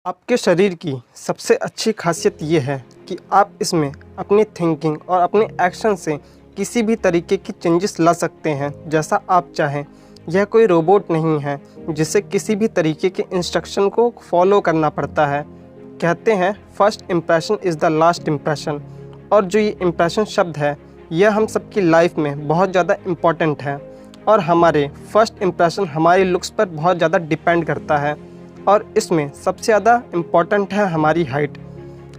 आपके शरीर की सबसे अच्छी खासियत ये है कि आप इसमें अपनी थिंकिंग और अपने एक्शन से किसी भी तरीके की चेंजेस ला सकते हैं जैसा आप चाहें। यह कोई रोबोट नहीं है जिसे किसी भी तरीके के इंस्ट्रक्शन को फॉलो करना पड़ता है। कहते हैं first impression is the last impression, और जो ये इम्प्रेशन शब्द है यह हम सबकी लाइफ में बहुत ज़्यादा इम्पॉर्टेंट है और हमारे फर्स्ट इम्प्रेशन हमारी लुक्स पर बहुत ज़्यादा डिपेंड करता है। और इसमें सबसे ज़्यादा इम्पॉर्टेंट है हमारी हाइट।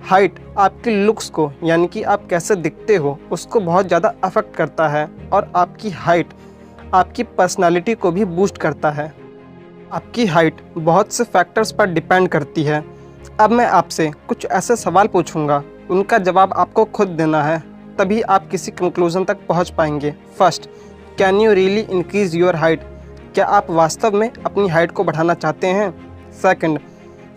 हाइट आपकी लुक्स को यानी कि आप कैसे दिखते हो उसको बहुत ज़्यादा अफेक्ट करता है, और आपकी हाइट आपकी पर्सनालिटी को भी बूस्ट करता है। आपकी हाइट बहुत से फैक्टर्स पर डिपेंड करती है। अब मैं आपसे कुछ ऐसे सवाल पूछूंगा, उनका जवाब आपको खुद देना है, तभी आप किसी कंक्लूजन तक पहुंच पाएंगे। First, can you really increase your height? क्या आप वास्तव में अपनी हाइट को बढ़ाना चाहते हैं? Second,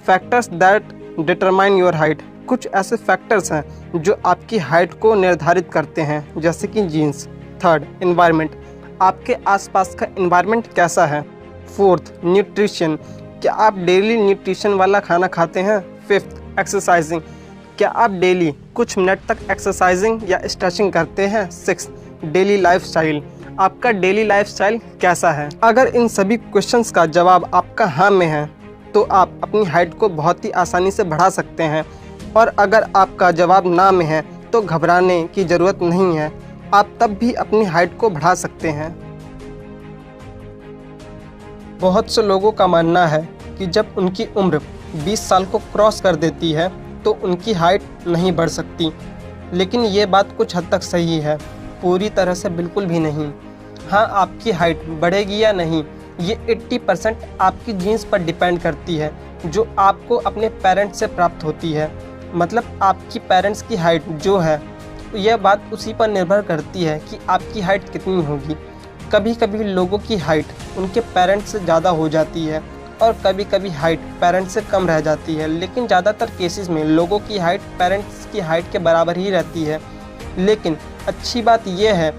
factors that determine your height. कुछ ऐसे फैक्टर्स हैं जो आपकी हाइट को निर्धारित करते हैं, जैसे कि जीन्स। Third, environment. आपके आसपास का एनवायरनमेंट कैसा है? Fourth, nutrition. क्या आप डेली न्यूट्रिशन वाला खाना खाते हैं? Fifth, exercising. क्या आप डेली कुछ मिनट तक एक्सरसाइजिंग या स्ट्रेचिंग करते हैं? Six, daily lifestyle. आपका डेली लाइफस्टाइल कैसा है? अगर इन सभी क्वेश्चंस का जवाब आपका हाँ में है तो आप अपनी हाइट को बहुत ही आसानी से बढ़ा सकते हैं, और अगर आपका जवाब ना में है तो घबराने की ज़रूरत नहीं है, आप तब भी अपनी हाइट को बढ़ा सकते हैं। बहुत से लोगों का मानना है कि जब उनकी उम्र 20 साल को क्रॉस कर देती है तो उनकी हाइट नहीं बढ़ सकती, लेकिन ये बात कुछ हद तक सही है, पूरी तरह से बिल्कुल भी नहीं। हाँ, आपकी हाइट बढ़ेगी या नहीं ये 80% आपकी जीन्स पर डिपेंड करती है, जो आपको अपने पेरेंट्स से प्राप्त होती है। मतलब आपकी पेरेंट्स की हाइट जो है यह बात उसी पर निर्भर करती है कि आपकी हाइट कितनी होगी। कभी कभी लोगों की हाइट उनके पेरेंट्स से ज़्यादा हो जाती है और कभी कभी हाइट पेरेंट्स से कम रह जाती है, लेकिन ज़्यादातर केसेस में लोगों की हाइट पेरेंट्स की हाइट के बराबर ही रहती है। लेकिन अच्छी बात यह है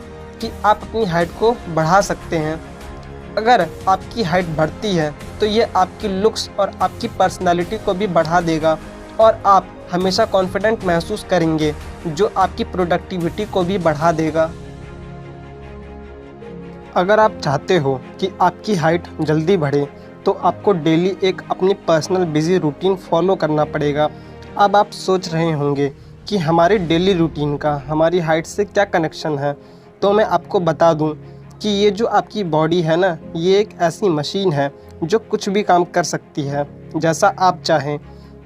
कि आप अपनी हाइट को बढ़ा सकते हैं। अगर आपकी हाइट बढ़ती है तो ये आपकी लुक्स और आपकी पर्सनालिटी को भी बढ़ा देगा, और आप हमेशा कॉन्फिडेंट महसूस करेंगे, जो आपकी प्रोडक्टिविटी को भी बढ़ा देगा। अगर आप चाहते हो कि आपकी हाइट जल्दी बढ़े तो आपको डेली एक अपनी पर्सनल बिजी रूटीन फॉलो करना पड़ेगा। अब आप सोच रहे होंगे कि हमारे डेली रूटीन का हमारी हाइट से क्या कनेक्शन है, तो मैं आपको बता दूं कि ये जो आपकी बॉडी है ना, ये एक ऐसी मशीन है जो कुछ भी काम कर सकती है जैसा आप चाहें।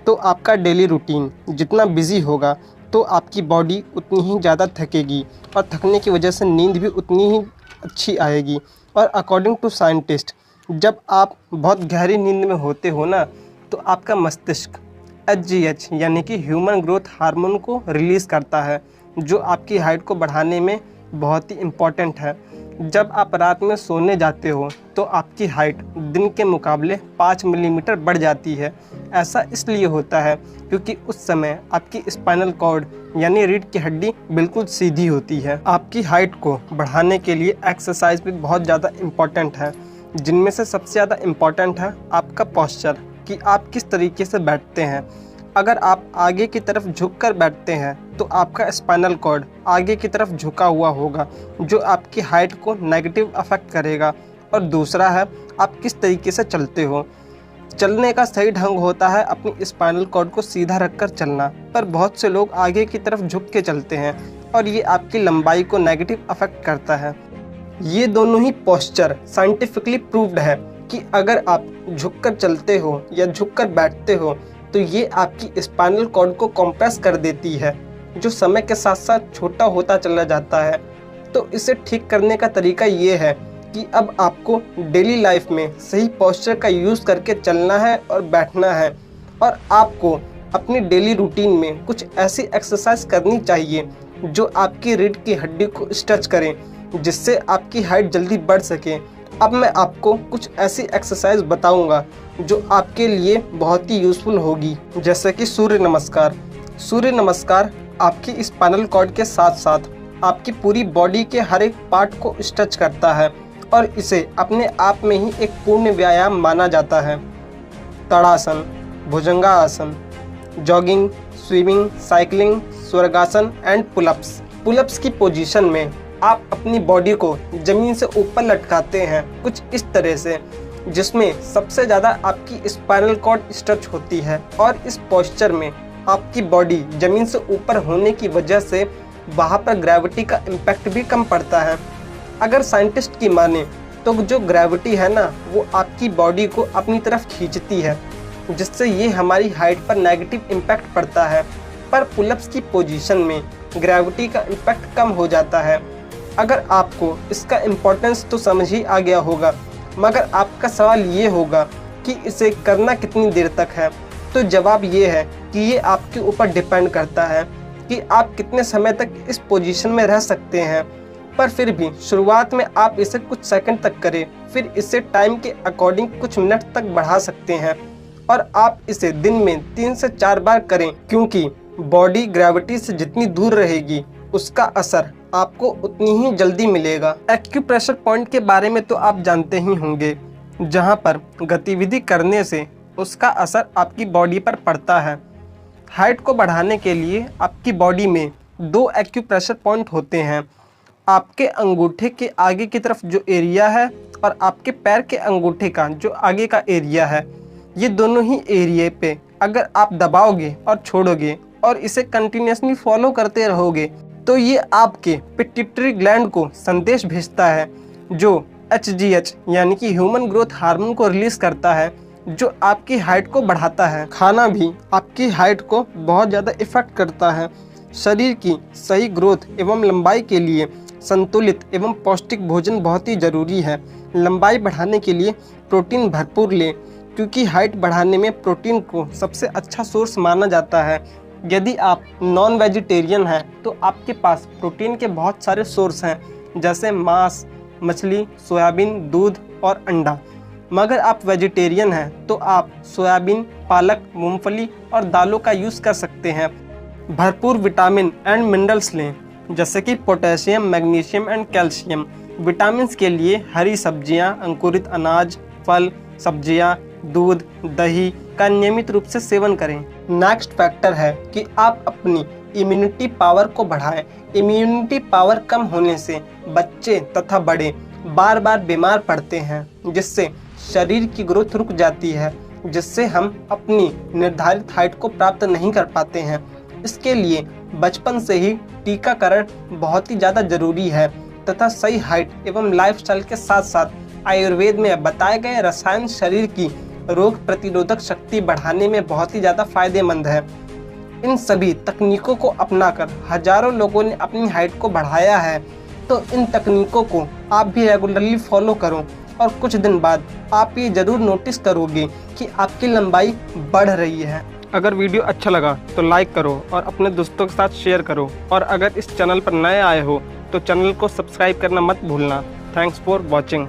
तो आपका डेली रूटीन जितना बिजी होगा तो आपकी बॉडी उतनी ही ज़्यादा थकेगी, और थकने की वजह से नींद भी उतनी ही अच्छी आएगी। और अकॉर्डिंग टू साइंटिस्ट, जब आप बहुत गहरी नींद में होते हो ना, तो आपका मस्तिष्क HGH यानी कि ह्यूमन ग्रोथ हार्मोन को रिलीज़ करता है, जो आपकी हाइट को बढ़ाने में बहुत ही इम्पॉर्टेंट है। जब आप रात में सोने जाते हो तो आपकी हाइट दिन के मुकाबले 5 मिलीमीटर बढ़ जाती है। ऐसा इसलिए होता है क्योंकि उस समय आपकी स्पाइनल कॉर्ड यानी रीढ़ की हड्डी बिल्कुल सीधी होती है। आपकी हाइट को बढ़ाने के लिए एक्सरसाइज भी बहुत ज़्यादा इम्पॉर्टेंट है, जिनमें से सबसे ज़्यादा इम्पॉर्टेंट है आपका पोस्चर, कि आप किस तरीके से बैठते हैं। अगर आप आगे की तरफ झुककर बैठते हैं तो आपका स्पाइनल कॉर्ड आगे की तरफ झुका हुआ होगा, जो आपकी हाइट को नेगेटिव अफेक्ट करेगा। और दूसरा है आप किस तरीके से चलते हो। चलने का सही ढंग होता है अपनी स्पाइनल कॉर्ड को सीधा रखकर चलना, पर बहुत से लोग आगे की तरफ झुक के चलते हैं और ये आपकी लंबाई को नेगेटिव अफेक्ट करता है। ये दोनों ही पोस्चर साइंटिफिकली प्रूव्ड है कि अगर आप झुककर चलते हो या झुककर बैठते हो तो ये आपकी स्पाइनल कॉर्ड को कंप्रेस कर देती है, जो समय के साथ साथ छोटा होता चला जाता है। तो इसे ठीक करने का तरीका ये है कि अब आपको डेली लाइफ में सही पोस्चर का यूज़ करके चलना है और बैठना है, और आपको अपनी डेली रूटीन में कुछ ऐसी एक्सरसाइज करनी चाहिए जो आपकी रीढ़ की हड्डी को स्ट्रेच करें, जिससे आपकी हाइट जल्दी बढ़ सके। अब मैं आपको कुछ ऐसी एक्सरसाइज बताऊंगा जो आपके लिए बहुत ही यूज़फुल होगी, जैसे कि सूर्य नमस्कार। सूर्य नमस्कार आपकी स्पाइनल कॉर्ड के साथ साथ आपकी पूरी बॉडी के हर एक पार्ट को स्ट्रेच करता है, और इसे अपने आप में ही एक पूर्ण व्यायाम माना जाता है। Tadasana, bhujangasana, jogging, swimming, cycling, swargasana and pullups. Pullups की पोजीशन में आप अपनी बॉडी को ज़मीन से ऊपर लटकाते हैं कुछ इस तरह से, जिसमें सबसे ज़्यादा आपकी स्पाइनल कॉर्ड स्ट्रेच होती है और इस पोस्चर में आपकी बॉडी ज़मीन से ऊपर होने की वजह से वहाँ पर ग्रेविटी का इम्पैक्ट भी कम पड़ता है। अगर साइंटिस्ट की माने तो जो ग्रेविटी है ना, वो आपकी बॉडी को अपनी तरफ खींचती है, जिससे ये हमारी हाइट पर नेगेटिव इम्पैक्ट पड़ता है। पर पुलअप्स की पोजीशन में ग्रेविटी का इम्पैक्ट कम हो जाता है। अगर आपको इसका इम्पोर्टेंस तो समझ ही आ गया होगा, मगर आपका सवाल ये होगा कि इसे करना कितनी देर तक है। तो जवाब ये है कि ये आपके ऊपर डिपेंड करता है कि आप कितने समय तक इस पोजीशन में रह सकते हैं। पर फिर भी शुरुआत में आप इसे कुछ सेकंड तक करें, फिर इसे टाइम के अकॉर्डिंग कुछ मिनट तक बढ़ा सकते हैं और आप इसे दिन में 3 से 4 बार करें, क्योंकि बॉडी ग्रेविटी से जितनी दूर रहेगी उसका असर आपको उतनी ही जल्दी मिलेगा। एक्यूप्रेशर पॉइंट के बारे में तो आप जानते ही होंगे, जहां पर गतिविधि करने से उसका असर आपकी बॉडी पर पड़ता है। हाइट को बढ़ाने के लिए आपकी बॉडी में 2 एक्यूप्रेशर पॉइंट होते हैं। आपके अंगूठे के आगे की तरफ जो एरिया है और आपके पैर के अंगूठे का जो आगे का एरिया है, ये दोनों ही एरिया पे अगर आप दबाओगे और छोड़ोगे और इसे कंटिन्यूसली फॉलो करते रहोगे तो ये आपके पिट्यूटरी ग्लैंड को संदेश भेजता है, जो HGH यानी कि ह्यूमन ग्रोथ हार्मोन को रिलीज करता है, जो आपकी हाइट को बढ़ाता है। खाना भी आपकी हाइट को बहुत ज़्यादा इफेक्ट करता है। शरीर की सही ग्रोथ एवं लंबाई के लिए संतुलित एवं पौष्टिक भोजन बहुत ही ज़रूरी है। लंबाई बढ़ाने के लिए प्रोटीन भरपूर लें, क्योंकि हाइट बढ़ाने में प्रोटीन को सबसे अच्छा सोर्स माना जाता है। यदि आप नॉन वेजिटेरियन हैं तो आपके पास प्रोटीन के बहुत सारे सोर्स हैं, जैसे मांस, मछली, सोयाबीन, दूध और अंडा। मगर आप वेजिटेरियन हैं तो आप सोयाबीन, पालक, मूंगफली और दालों का यूज़ कर सकते हैं। भरपूर विटामिन एंड मिनरल्स लें, जैसे कि potassium, magnesium and calcium. Vitamins के लिए हरी सब्जियां, अंकुरित अनाज, फल, सब्जियां, दूध, दही का नियमित रूप से सेवन करें। नेक्स्ट फैक्टर है कि आप अपनी इम्यूनिटी पावर को बढ़ाएं। इम्यूनिटी पावर कम होने से बच्चे तथा बड़े बार बार बीमार पड़ते हैं, जिससे शरीर की ग्रोथ रुक जाती है, जिससे हम अपनी निर्धारित हाइट को प्राप्त नहीं कर पाते हैं। इसके लिए बचपन से ही टीकाकरण बहुत ही ज़्यादा जरूरी है तथा सही हाइट एवं लाइफस्टाइल के साथ साथ आयुर्वेद में बताए गए रसायन शरीर की रोग प्रतिरोधक शक्ति बढ़ाने में बहुत ही ज़्यादा फायदेमंद है। इन सभी तकनीकों को अपनाकर हजारों लोगों ने अपनी हाइट को बढ़ाया है। तो इन तकनीकों को आप भी रेगुलरली फॉलो करो और कुछ दिन बाद आप ये ज़रूर नोटिस करोगे कि आपकी लंबाई बढ़ रही है। अगर वीडियो अच्छा लगा तो लाइक करो और अपने दोस्तों के साथ शेयर करो, और अगर इस चैनल पर नए आए हो तो चैनल को सब्सक्राइब करना मत भूलना। Thanks for watching.